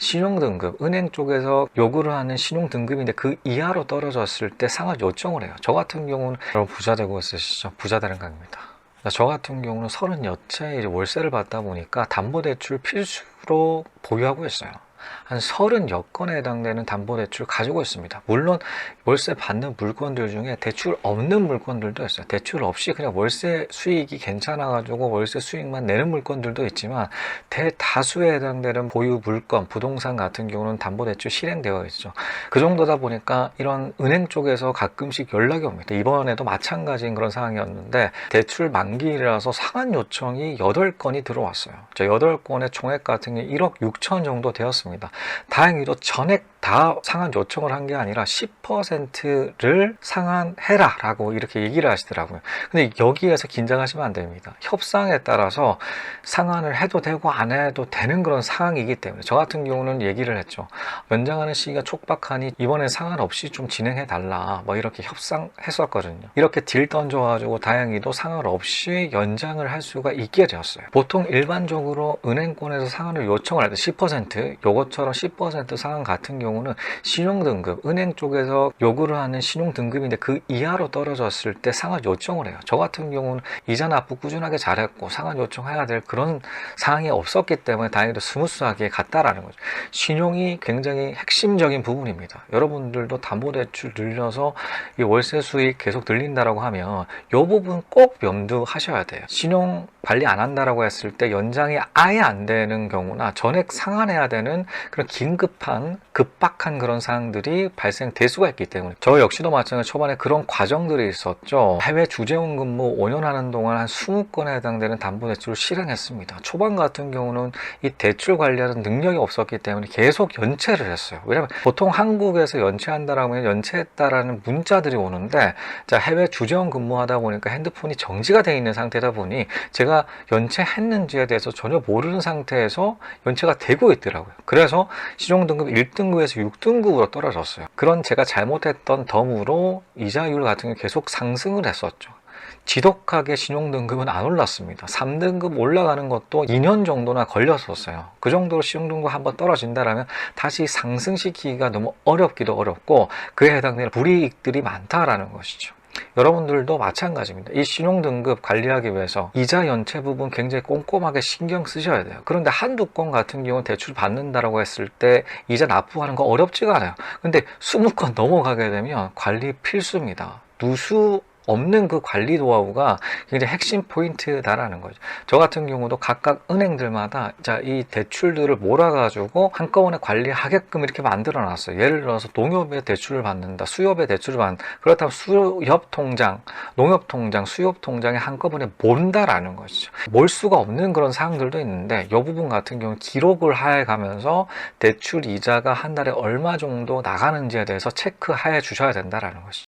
신용등급, 은행 쪽에서 요구를 하는 신용등급인데 그 이하로 떨어졌을 때 상환 요청을 해요. 저 같은 경우는 여러분 부자 되고 있으시죠? 부자 되는 강입니다. 저 같은 경우는 30여채 이제 월세를 받다 보니까 담보대출 필수로 보유하고 있어요. 한 30여 건에 해당되는 담보대출 가지고 있습니다. 물론 월세 받는 물건들 중에 대출 없는 물건들도 있어요. 대출 없이 그냥 월세 수익이 괜찮아가지고 월세 수익만 내는 물건들도 있지만 대다수에 해당되는 보유 물건, 부동산 같은 경우는 담보대출 실행되어 있죠. 그 정도다 보니까 이런 은행 쪽에서 가끔씩 연락이 옵니다. 이번에도 마찬가지인 그런 상황이었는데 대출 만기라서 상환 요청이 8건이 들어왔어요. 저 8건의 총액 같은 게 1억 6천 정도 되었습니다. 다행히도 전액 다 상환 요청을 한 게 아니라 10%를 상환해라 라고 이렇게 얘기를 하시더라고요. 근데 여기에서 긴장하시면 안 됩니다. 협상에 따라서 상환을 해도 되고 안 해도 되는 그런 상황이기 때문에 저 같은 경우는 얘기를 했죠. 연장하는 시기가 촉박하니 이번엔 상환 없이 좀 진행해 달라 뭐 이렇게 협상했었거든요. 이렇게 딜 던져가지고 다행히도 상환 없이 연장을 할 수가 있게 되었어요. 보통 일반적으로 은행권에서 상환을 요청을 할 때 10% 요것처럼 10% 상환 같은 경우는 신용등급, 은행 쪽에서 요구를 하는 신용등급인데 그 이하로 떨어졌을 때 상환 요청을 해요. 저 같은 경우는 이자 납부 꾸준하게 잘했고 상환 요청해야 될 그런 상황이 없었기 때문에 다행히도 스무스하게 갔다라는 거죠. 신용이 굉장히 핵심적인 부분입니다. 여러분들도 담보대출 늘려서 이 월세 수익 계속 늘린다라고 하면 이 부분 꼭 염두하셔야 돼요. 신용 관리 안 한다라고 했을 때 연장이 아예 안 되는 경우나 전액 상환해야 되는 그런 긴급한 급박한 그런 상황들이 발생될 수가 있기 때문에 저 역시도 마찬가지로 초반에 그런 과정들이 있었죠. 해외 주재원 근무 5년 하는 동안 한 20건에 해당되는 담보대출을 실행했습니다. 초반 같은 경우는 이 대출 관리하는 능력이 없었기 때문에 계속 연체를 했어요. 왜냐하면 보통 한국에서 연체한다라고 하면 연체했다라는 문자들이 오는데 자, 해외 주재원 근무하다 보니까 핸드폰이 정지가 되어 있는 상태다 보니 제가 연체했는지에 대해서 전혀 모르는 상태에서 연체가 되고 있더라고요. 그래서 신용등급 1등급에서 6등급으로 떨어졌어요. 그런 제가 잘못했던 덤으로 이자율 같은 게 계속 상승을 했었죠. 지독하게 신용등급은 안 올랐습니다. 3등급 올라가는 것도 2년 정도나 걸렸었어요. 그 정도로 신용등급 한번 떨어진다면 다시 상승시키기가 너무 어렵기도 어렵고 그에 해당되는 불이익들이 많다라는 것이죠. 여러분들도 마찬가지입니다. 이 신용등급 관리하기 위해서 이자 연체 부분 굉장히 꼼꼼하게 신경 쓰셔야 돼요. 그런데 한두 건 같은 경우는 대출 받는다라고 했을 때 이자 납부하는 거 어렵지가 않아요. 근데 20건 넘어가게 되면 관리 필수입니다. 누수 없는 그 관리 노하우가 굉장히 핵심 포인트다라는 거죠. 저 같은 경우도 각각 은행들마다 자, 이 대출들을 몰아가지고 한꺼번에 관리하게끔 이렇게 만들어 놨어요. 예를 들어서 농협에 대출을 받는다, 수협에 대출을 받는다. 그렇다면 수협 통장, 농협 통장, 수협 통장에 한꺼번에 모른다라는 것이죠. 몰 수가 없는 그런 사항들도 있는데 이 부분 같은 경우는 기록을 해 가면서 대출 이자가 한 달에 얼마 정도 나가는지에 대해서 체크해 주셔야 된다라는 것이죠.